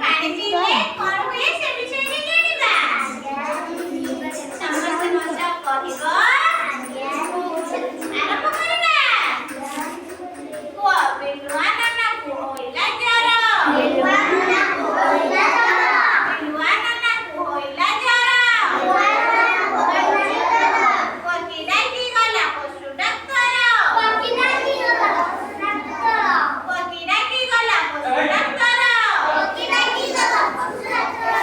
पानी पीले कौन हुए से विषय रे जानिबा समस्त मजा कहिबो आरंभ करबा को बेलुआ नाना को होइला जर बेलुआ नाना को होइला जर बेलुआ नाना को होइला जर कोकिला की गला पशु डॉक्टर कोकिला की गला पशु डॉक्टर कोकिला की गला पशु डॉक्टर कोकिला की गला पशु डॉक्टर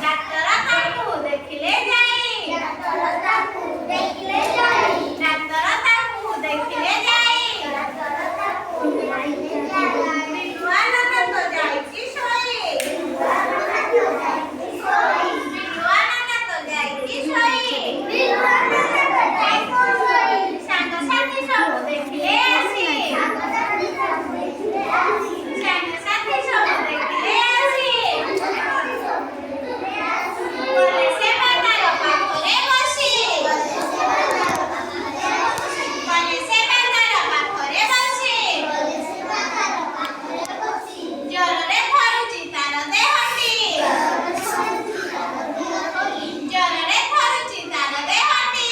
डॉक्टर ताकू देखिले जाई डॉक्टर ताकू देखिले जाई डॉक्टर ताकू देखिले जाई डॉक्टर ताकू देखिले जाई बिलुआ नाना तो जाईची सोई बिलुआ नाना तो जाईची सोई बिलुआ नाना तो जाईची सोई बिलुआ नाना तो जाईची सोई सांग साथी सब देखिले आसी सांग साथी सब देखिले आसी सांग साथी सब देखिले आसी बोले से बाजार पाखरे बसी बोले से बाजार पाखरे बसी जररे धरुची तार देहटी जररे धरुची तार देहटी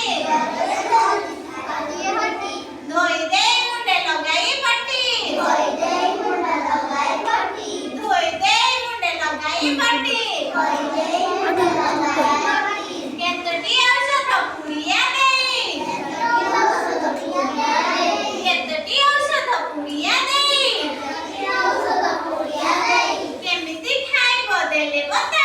धोई दे मुंडे लगाई पट्टी धोई दे मुंडे लगाई पट्टी धोई दे मुंडे लगाई पट्टी धोई दे मुंडे लगाई पट्टी केतटी औषध पुड़िया देई केतटी औषध पुड़िया देई केमिति खाइबो देले बता